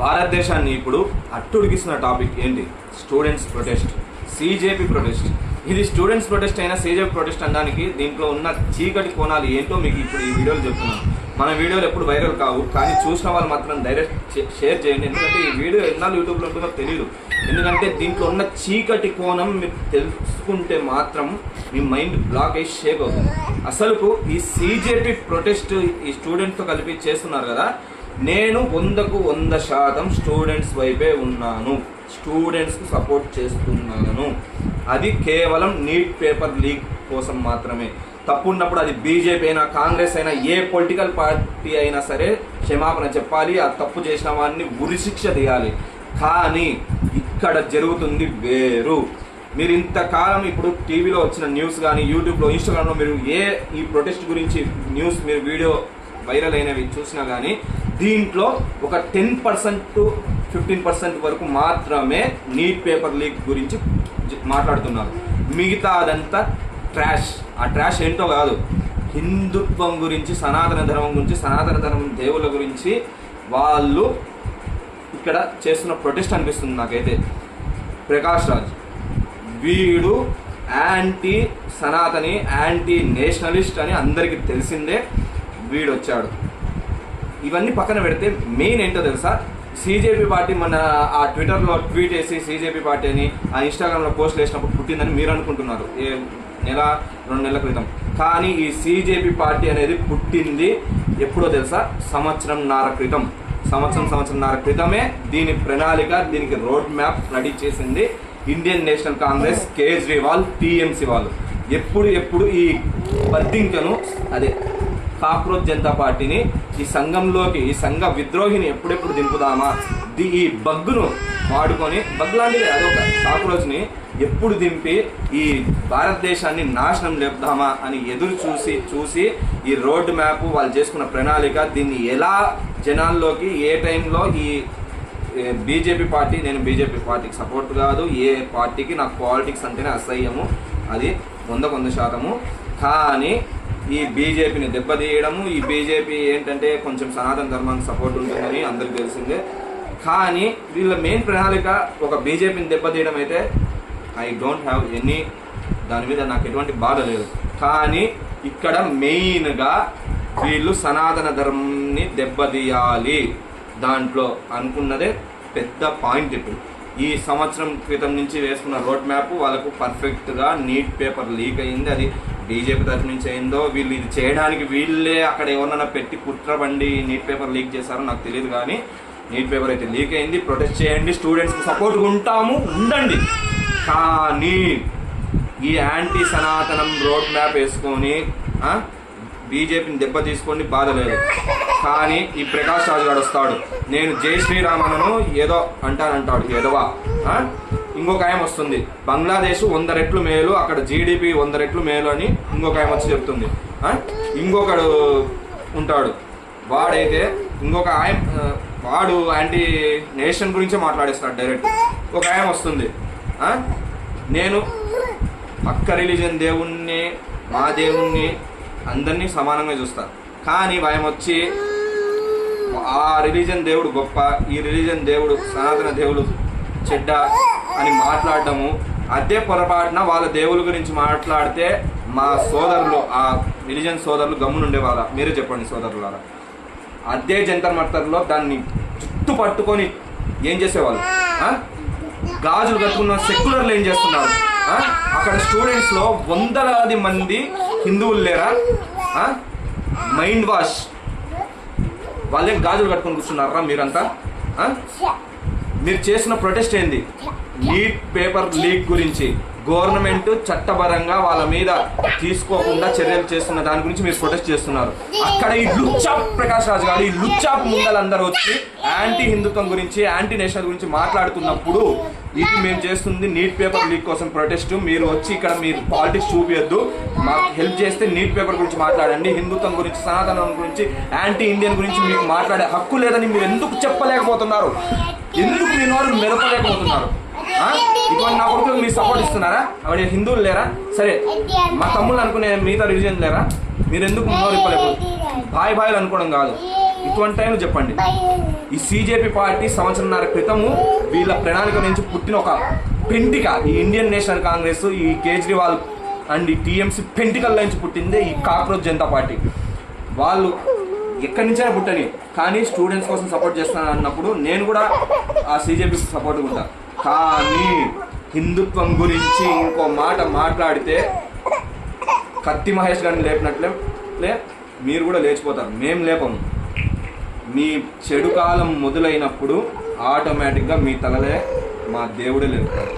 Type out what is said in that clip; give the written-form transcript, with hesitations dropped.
భారతదేశాన్ని ఇప్పుడు అట్టుడికిస్తున్న టాపిక్ ఏంటి? Students protest, CJP protest. ఇది స్టూడెంట్స్ ప్రొటెస్ట్ అయినా సీజేపీ ప్రొటెస్ట్ అనడానికి దీంట్లో ఉన్న చీకటి కోణాలు ఏంటో మీకు ఇప్పుడు ఈ వీడియోలో చెప్తున్నాను. మన వీడియోలు ఎప్పుడు వైరల్ కావు, కానీ చూసిన వాళ్ళు మాత్రం డైరెక్ట్ షేర్ చేయండి. ఎందుకంటే ఈ వీడియో ఎన్నాళ్ళు యూట్యూబ్లో ఉంటుందో తెలియదు. ఎందుకంటే దీంట్లో ఉన్న చీకటి కోణం మీరు తెలుసుకుంటే మాత్రం మీ మైండ్ బ్లాక్ అయ్యి షేక్ అవుతుంది. అసలుకు ఈ సీజేపీ ప్రొటెస్ట్ ఈ స్టూడెంట్స్తో కలిపి చేస్తున్నారు కదా, నేను 100% స్టూడెంట్స్ వైపే ఉన్నాను, స్టూడెంట్స్కి సపోర్ట్ చేస్తున్నాను. అది కేవలం నీట్ పేపర్ లీక్ కోసం మాత్రమే. తప్పు ఉన్నప్పుడు అది బీజేపీ అయినా కాంగ్రెస్ అయినా ఏ పొలిటికల్ పార్టీ అయినా సరే క్షమాపణ చెప్పాలి, ఆ తప్పు చేసిన వాడిని ఉరిశిక్ష తీయాలి. కానీ ఇక్కడ జరుగుతుంది వేరు. మీరు ఇంతకాలం ఇప్పుడు టీవీలో వచ్చిన న్యూస్ కానీ యూట్యూబ్లో ఇన్స్టాగ్రామ్లో మీరు ఈ ప్రొటెస్ట్ గురించి న్యూస్ మీరు వీడియో వైరల్ అయినవి చూసినా కానీ దీంట్లో ఒక 10% to 15% వరకు మాత్రమే నీట్ పేపర్ లీక్ గురించి మాట్లాడుతున్నారు. మిగతా అదంతా ట్రాష్. ఆ ట్రాష్ ఏంటో కాదు, హిందుత్వం గురించి, సనాతన ధర్మం గురించి, సనాతన ధర్మం దేవుళ్ళ గురించి వాళ్ళు ఇక్కడ చేస్తున్న ప్రొటెస్ట్ అనిపిస్తుంది నాకైతే. ప్రకాష్ రాజ్ వీడు యాంటీ సనాతని, యాంటీ నేషనలిస్ట్ అని అందరికీ తెలిసిందే. వీడు వచ్చాడు. ఇవన్నీ పక్కన పెడితే మెయిన్ ఏంటో తెలుసా? సీజేపీ పార్టీ మన ఆ ట్విట్టర్లో ట్వీట్ వేసి సీజేపీ పార్టీ అని ఆ ఇన్స్టాగ్రామ్లో పోస్ట్ వేసినప్పుడు పుట్టిందని మీరు అనుకుంటున్నారు, 1-2 నెలల క్రితం. కానీ ఈ సీజేపీ పార్టీ అనేది పుట్టింది ఎప్పుడో తెలుసా? సంవత్సరంన్నర క్రితమే దీని ప్రణాళిక, దీనికి రోడ్ మ్యాప్ రెడీ చేసింది Indian national Congress, Kejriwal, TMC వాళ్ళు. ఎప్పుడు ఈ బద్దింకను, అదే కాక్రోచ్ జనతా పార్టీని ఈ సంఘంలోకి, ఈ సంఘ విద్రోహిని ఎప్పుడెప్పుడు దింపుదామా, ఈ బగ్గును వాడుకొని, బగ్ లాంటిది అదొక కాక్రోచ్ని ఎప్పుడు దింపి ఈ భారతదేశాన్ని నాశనం లేపుదామా అని ఎదురు చూసి ఈ రోడ్ మ్యాప్ వాళ్ళు చేసుకున్న ప్రణాళిక, దీన్ని ఎలా జనాల్లోకి ఏ టైంలో ఈ బీజేపీ పార్టీ, నేను బీజేపీ పార్టీకి సపోర్ట్ కాదు, ఏ పార్టీకి నాకు పాలిటిక్స్ అంటేనే అసహ్యము, అది 100%. కానీ ఈ బీజేపీని దెబ్బతీయడము, ఈ బీజేపీ ఏంటంటే కొంచెం సనాతన ధర్మానికి సపోర్ట్ ఉంటుందని అందరికీ తెలిసిందే. కానీ వీళ్ళ మెయిన్ ప్రణాళిక ఒక బీజేపీని దెబ్బతీయడం అయితే ఐ డోంట్ హ్యావ్ ఎనీ, దాని మీద నాకు ఎటువంటి బాధ లేదు. కానీ ఇక్కడ మెయిన్గా వీళ్ళు సనాతన ధర్మాన్ని దెబ్బతీయాలి, దాంట్లో అనుకున్నదే పెద్ద పాయింట్. ఇప్పుడు ఈ సంవత్సరం క్రితం నుంచి వేసుకున్న రోడ్ మ్యాప్ వాళ్ళకు పర్ఫెక్ట్గా నీట్ పేపర్ లీక్ అయింది. అది బీజేపీ తరఫు నుంచి అయిందో, వీళ్ళు ఇది చేయడానికి వీళ్ళే అక్కడ ఎవరన్నా పెట్టి కుట్రబండి నీట్ పేపర్ లీక్ చేశారో నాకు తెలియదు. కానీ నీట్ పేపర్ అయితే లీక్ అయింది. ప్రొటెస్ట్ చేయండి, స్టూడెంట్స్కి సపోర్ట్గా ఉంటాము, ఉండండి. కానీ ఈ యాంటీ సనాతనం రోడ్ మ్యాప్ వేసుకొని బీజేపీని దెబ్బ తీసుకోండి, బాధ లేదు. కానీ ఈ ప్రకాష్ రాజ్ గారు వస్తాడు, నేను జై శ్రీరామను ఏదో అంటాడు, ఏదోవా. ఇంకొక ఆయన వస్తుంది, బంగ్లాదేశ్ 100 రెట్లు మేలు, అక్కడ జీడిపి 100 రెట్లు మేలు అని ఇంకొక ఆయన వచ్చి చెప్తుంది. ఇంకొకడు ఉంటాడు, వాడైతే ఇంకొక ఆయన, వాడు యాంటీ నేషన్ గురించే మాట్లాడేస్తాడు డైరెక్ట్. ఒక ఆయన వస్తుంది, నేను పక్క రిలీజన్ దేవుణ్ణి, మా దేవుణ్ణి అందరినీ సమానంగా చూస్తారు. కానీ ఆయన వచ్చి ఆ రిలీజన్ దేవుడు గొప్ప, ఈ రిలీజన్ దేవుడు, సనాతన దేవుడు చెడ్డ అని మాట్లాడటము. అదే పొరపాటున వాళ్ళ దేవుల గురించి మాట్లాడితే మా సోదరులు, ఆ రిలీజన్ సోదరులు గమ్మునుండే వాళ్ళ, మీరే చెప్పండి సోదరులారా. అదే జంతర్ మంతర్లో దాన్ని జుట్టు పట్టుకొని ఏం చేసేవాళ్ళు, గాజులు కట్టుకున్న సెక్యులర్లు ఏం చేస్తున్నారు? అక్కడ స్టూడెంట్స్లో 100 మంది హిందువులు లేరా? మైండ్ వాష్, వాళ్ళే గాజులు కట్టుకొని కూర్చున్నారా మీరంతా? మీరు చేసిన ప్రొటెస్ట్ ఏంది? నీట్ పేపర్ లీక్ గురించి గవర్నమెంట్ చట్టపరంగా వాళ్ళ మీద తీసుకోకుండా చర్యలు చేస్తున్న దాని గురించి మీరు ప్రొటెస్ట్ చేస్తున్నారు. అక్కడ ఈ లుచ్చాప్ ప్రకాష్ రాజ్ గారు, ఈ లుచ్చాప్ ముందలందరూ వచ్చి యాంటీ హిందుత్వం గురించి, యాంటీ నేషనల్ గురించి మాట్లాడుతున్నప్పుడు ఇది మేము చేస్తుంది నీట్ పేపర్ లీక్ కోసం ప్రొటెస్ట్. మీరు వచ్చి ఇక్కడ మీరు పాలిటిక్స్ చూపించద్దు, మాకు హెల్ప్ చేస్తే నీట్ పేపర్ గురించి మాట్లాడండి. హిందుత్వం గురించి, సనాతనం గురించి, యాంటీ ఇండియన్ గురించి మీకు మాట్లాడే హక్కు లేదని మీరు ఎందుకు చెప్పలేకపోతున్నారు? ఎందుకు మీ నోరు మెదపలేకపోతున్నారు? ఇటువంటి నా కొడుకు మీరు సపోర్ట్ ఇస్తున్నారా? ఆవిడ హిందువులు లేరా? సరే, మా తమ్ముళ్ళు అనుకునే మిగతా రిలీజన్ లేరా? మీరు ఎందుకు నోరు ఇప్పలేకపోతే? బాయ్ అనుకోవడం కాదు, ఇటువంటి టైంలో చెప్పండి. ఈ సిజేపీ పార్టీ సంవత్సరంన్నర క్రితము వీళ్ళ ప్రణాళిక నుంచి పుట్టిన ఒక పెంటిక, ఈ ఇండియన్ నేషనల్ కాంగ్రెస్, ఈ కేజ్రీవాల్ అండ్ ఈ టీఎంసీ పెంటికల్ నుంచి పుట్టిందే ఈ కాక్రోచ్ జనతా పార్టీ. వాళ్ళు ఎక్కడి నుంచైనా పుట్టని, కానీ స్టూడెంట్స్ కోసం సపోర్ట్ చేస్తాను అన్నప్పుడు నేను కూడా ఆ సిజేపీకి సపోర్ట్గా ఉంటాను. కానీ హిందుత్వం గురించి ఇంకో మాట మాట్లాడితే కత్తి మహేష్ గారిని లేపినట్లే మీరు కూడా లేచిపోతారు. మేము లేపము. మీ చెడు కాలం మొదలైనప్పుడు ఆటోమేటిక్గా మీ తలలే మా దేవుడే లేపుతారు.